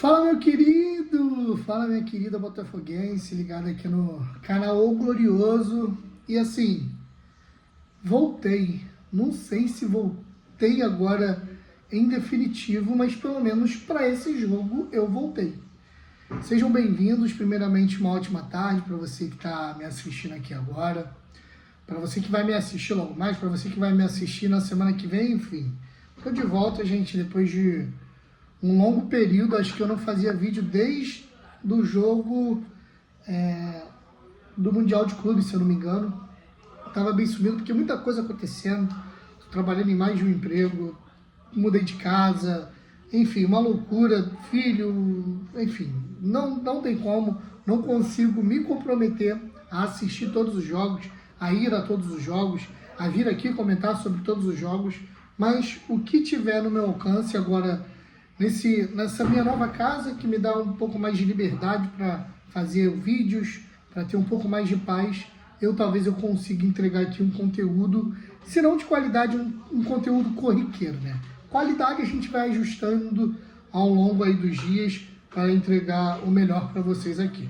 Fala, meu querido! Fala, minha querida botafoguense, ligado aqui no canal O Glorioso. E assim, voltei. Não sei se voltei agora em definitivo, mas pelo menos para esse jogo eu voltei. Sejam bem-vindos. Primeiramente, uma ótima tarde para você que está me assistindo aqui agora. Para você que vai me assistir logo mais, para você que vai me assistir na semana que vem, enfim. Estou de volta, gente, depois de um longo período. Acho que eu não fazia vídeo desde do jogo do Mundial de Clubes, se eu não me engano. Estava bem sumido, porque muita coisa acontecendo. Tô trabalhando em mais de um emprego, mudei de casa, enfim, uma loucura, filho, enfim. Não tem como, não consigo me comprometer a assistir todos os jogos, a ir a todos os jogos, a vir aqui comentar sobre todos os jogos, mas o que tiver no meu alcance agora, nessa minha nova casa, que me dá um pouco mais de liberdade para fazer vídeos, para ter um pouco mais de paz, talvez eu consiga entregar aqui um conteúdo, se não de qualidade, um conteúdo corriqueiro, né? Qualidade a gente vai ajustando ao longo aí dos dias para entregar o melhor para vocês aqui.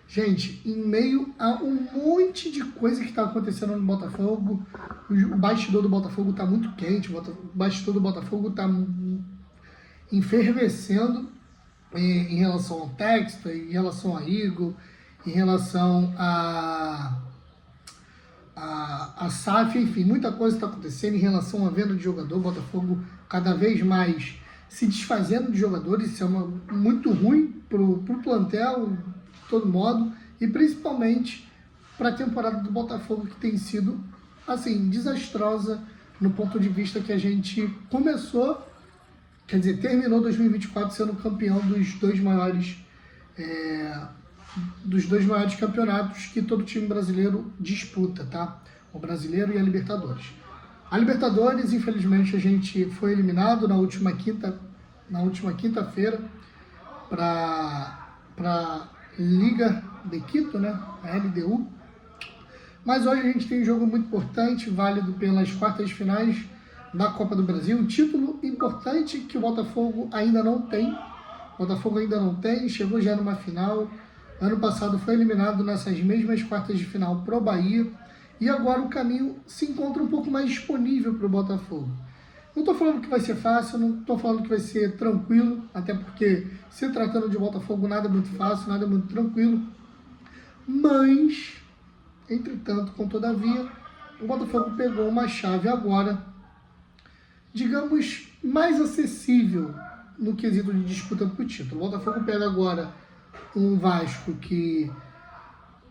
Gente, em meio a um monte de coisa que está acontecendo no Botafogo, o bastidor do Botafogo está muito quente, o bastidor do Botafogo está enfervescendo em relação ao texto, em relação a Igor, em relação a SAF, enfim, muita coisa está acontecendo em relação à venda de jogador. O Botafogo cada vez mais se desfazendo de jogadores. Isso é muito ruim para o plantel, de todo modo, e principalmente para a temporada do Botafogo, que tem sido assim, desastrosa no ponto de vista que a gente começou, quer dizer, terminou 2024 sendo campeão dos dois maiores campeonatos que todo time brasileiro disputa, tá? O Brasileiro e a Libertadores. A Libertadores, infelizmente, a gente foi eliminado na última quinta-feira para Liga de Quito, né? A LDU. Mas hoje a gente tem um jogo muito importante, válido pelas quartas de finais da Copa do Brasil. Um título importante que o Botafogo ainda não tem. Chegou já numa final. Ano passado foi eliminado nessas mesmas quartas de final pro Bahia. E agora o caminho se encontra um pouco mais disponível para o Botafogo. Não estou falando que vai ser fácil, não estou falando que vai ser tranquilo, até porque, se tratando de Botafogo, nada é muito fácil, nada é muito tranquilo. Mas, entretanto, todavia, o Botafogo pegou uma chave agora, digamos, mais acessível no quesito de disputa para o título. O Botafogo pega agora um Vasco que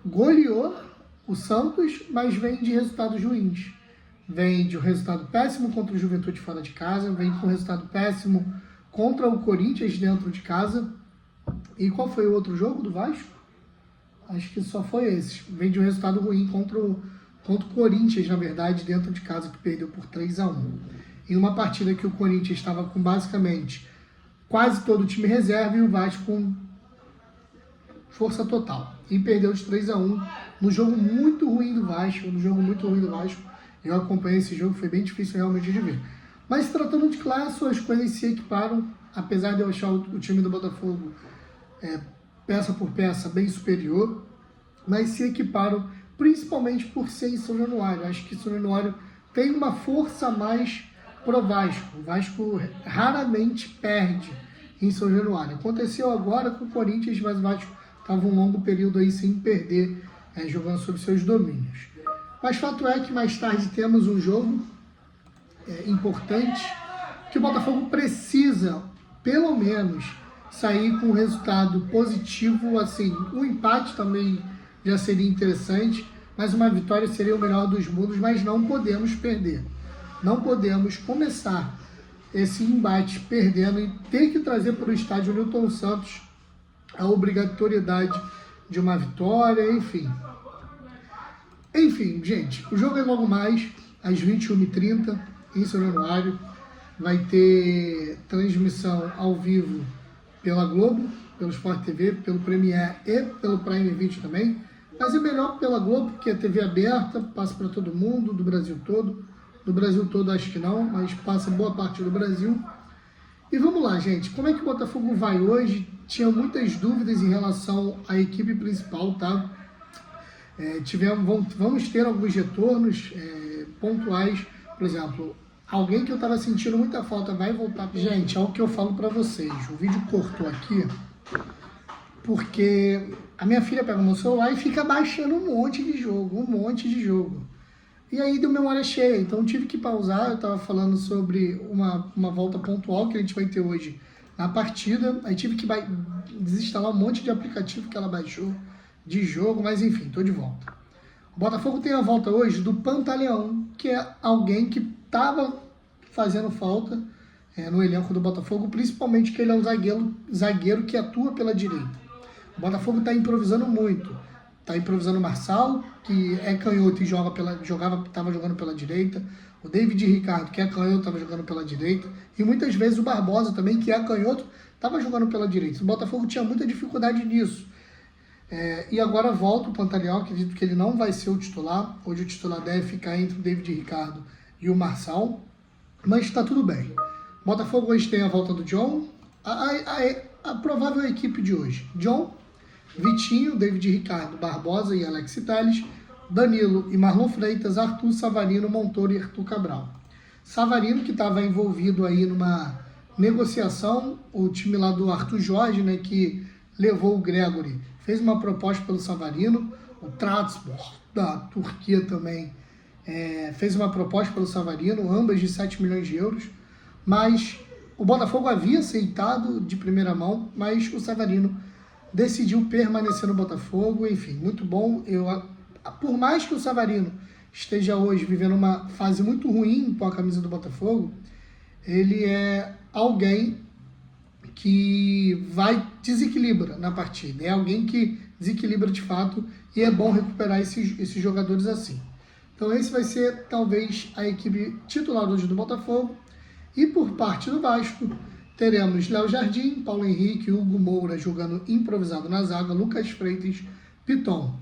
goleou o Santos, mas vem de resultados ruins. Vem de um resultado péssimo contra o Juventude fora de casa, vem com um resultado péssimo contra o Corinthians dentro de casa. E qual foi o outro jogo do Vasco? Acho que só foi esse. Vem de um resultado ruim contra o Corinthians, na verdade, dentro de casa, que perdeu por 3-1. Em uma partida que o Corinthians estava com basicamente quase todo o time reserva e o Vasco com força total. E perdeu de 3-1 no jogo muito ruim do Vasco. Eu acompanhei esse jogo, foi bem difícil realmente de ver. Mas se tratando de classe, as coisas se equiparam, apesar de eu achar o time do Botafogo peça por peça bem superior, mas se equiparam principalmente por ser em São Januário. Acho que São Januário tem uma força a mais pro Vasco. O Vasco raramente perde em São Januário. Aconteceu agora com o Corinthians, mas o Vasco estava um longo período aí sem perder, jogando sobre seus domínios. Mas fato é que mais tarde temos um jogo importante, que o Botafogo precisa, pelo menos, sair com um resultado positivo. Assim, um empate também já seria interessante, mas uma vitória seria o melhor dos mundos, mas não podemos perder. Não podemos começar esse embate perdendo e ter que trazer para o estádio Newton Santos a obrigatoriedade de uma vitória, enfim. Enfim, gente, o jogo é logo mais, às 21h30, em São Januário. Vai ter transmissão ao vivo pela Globo, pelo Sport TV, pelo Premiere e pelo Prime Video também. Mas é melhor pela Globo, porque é TV aberta, passa para todo mundo, do Brasil todo. Do Brasil todo acho que não, mas passa boa parte do Brasil. E vamos lá, gente. Como é que o Botafogo vai hoje? Tinha muitas dúvidas em relação à equipe principal, tá? Vamos ter alguns retornos pontuais. Por exemplo, alguém que eu estava sentindo muita falta vai voltar. Gente, é o que eu falo para vocês. O vídeo cortou aqui porque a minha filha pega o meu celular e fica baixando um monte de jogo. E aí deu memória cheia, então eu tive que pausar. Eu estava falando sobre uma volta pontual que a gente vai ter hoje na partida. Aí tive que desinstalar um monte de aplicativo que ela baixou de jogo, mas enfim, estou de volta. O Botafogo tem a volta hoje do Pantaleão, que é alguém que estava fazendo falta no elenco do Botafogo, principalmente que ele é um zagueiro que atua pela direita. O Botafogo está improvisando muito. Está improvisando o Marçal, que é canhoto e estava jogando pela direita. O David Ricardo, que é canhoto, estava jogando pela direita. E muitas vezes o Barbosa também, que é canhoto, estava jogando pela direita. O Botafogo tinha muita dificuldade nisso. E agora volta o Pantaleão, acredito que ele não vai ser o titular. Hoje o titular deve ficar entre o David Ricardo e o Marçal. Mas está tudo bem. O Botafogo hoje tem a volta do John. A provável equipe de hoje: John, Vitinho, David Ricardo, Barbosa e Alex Telles, Danilo e Marlon Freitas, Arthur, Savarino, Montoro e Arthur Cabral. Savarino, que estava envolvido aí numa negociação, o time lá do Arthur Jorge, né, que levou o Gregory, fez uma proposta pelo Savarino. O Trabzonspor da Turquia também fez uma proposta pelo Savarino, ambas de 7 milhões de euros, mas o Botafogo havia aceitado de primeira mão, mas o Savarino decidiu permanecer no Botafogo. Enfim, muito bom. Por mais que o Savarino esteja hoje vivendo uma fase muito ruim com a camisa do Botafogo, ele é alguém que desequilibra na partida. É alguém que desequilibra de fato e é bom recuperar esses jogadores assim. Então esse vai ser talvez a equipe titular hoje do Botafogo. E por parte do Vasco, teremos Léo Jardim, Paulo Henrique, Hugo Moura jogando improvisado na zaga, Lucas Freitas, Piton,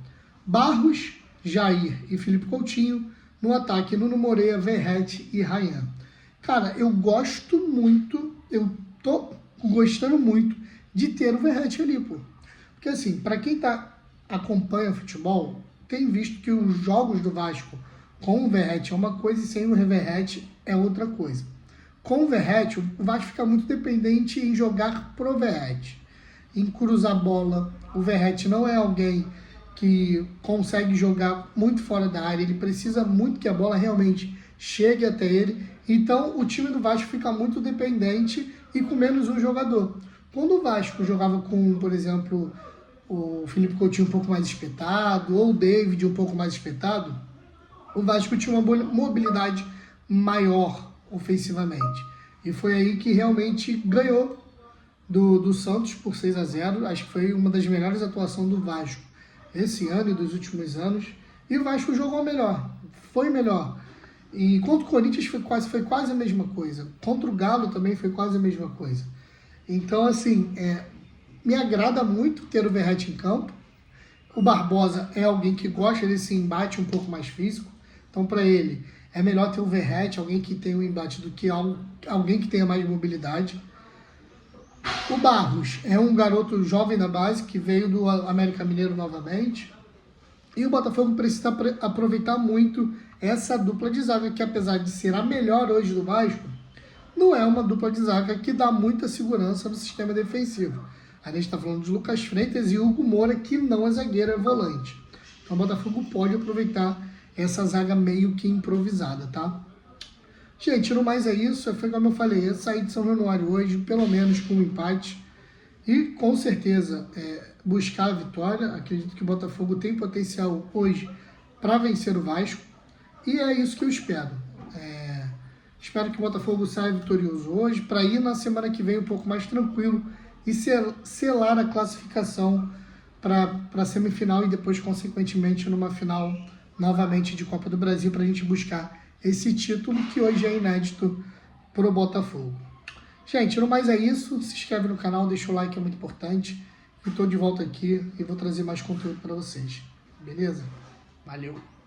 Barros, Jair e Felipe Coutinho. No ataque, Nuno Moreira, Verratti e Ryan. Cara, eu tô gostando muito de ter o Verratti ali, pô. Porque assim, para quem acompanha futebol, tem visto que os jogos do Vasco com o Verratti é uma coisa e sem o Verratti é outra coisa. Com o Verratti, o Vasco fica muito dependente em jogar pro Verratti, em cruzar a bola. O Verratti não é alguém que consegue jogar muito fora da área, ele precisa muito que a bola realmente chegue até ele. Então o time do Vasco fica muito dependente e com menos um jogador. Quando o Vasco jogava com, por exemplo, o Felipe Coutinho um pouco mais espetado, ou o David um pouco mais espetado, o Vasco tinha uma mobilidade maior ofensivamente. E foi aí que realmente ganhou do Santos por 6-0. Acho que foi uma das melhores atuações do Vasco esse ano e dos últimos anos. E o Vasco jogou melhor, foi melhor. E contra o Corinthians foi quase a mesma coisa. Contra o Galo também foi quase a mesma coisa. Então, assim, me agrada muito ter o Verratti em campo. O Barbosa é alguém que gosta desse embate um pouco mais físico. Então, para ele, é melhor ter o Verratti, alguém que tenha um embate, do que alguém que tenha mais mobilidade. O Barros é um garoto jovem da base, que veio do América Mineiro novamente. E o Botafogo precisa aproveitar muito essa dupla de zaga, que apesar de ser a melhor hoje do Vasco, não é uma dupla de zaga que dá muita segurança no sistema defensivo. A gente está falando de Lucas Freitas e Hugo Moura, que não é zagueiro, é volante. Então o Botafogo pode aproveitar essa zaga meio que improvisada, tá? Gente, no mais é isso. Foi como eu falei, eu saí de São Januário hoje, pelo menos com um empate. E com certeza buscar a vitória. Acredito que o Botafogo tem potencial hoje para vencer o Vasco. E é isso que eu espero. Espero que o Botafogo saia vitorioso hoje, para ir na semana que vem um pouco mais tranquilo e selar a classificação para a semifinal e depois, consequentemente, numa final novamente de Copa do Brasil, para a gente buscar esse título que hoje é inédito para o Botafogo. Gente, no mais é isso. Se inscreve no canal, deixa o like, é muito importante. Eu estou de volta aqui e vou trazer mais conteúdo para vocês. Beleza? Valeu!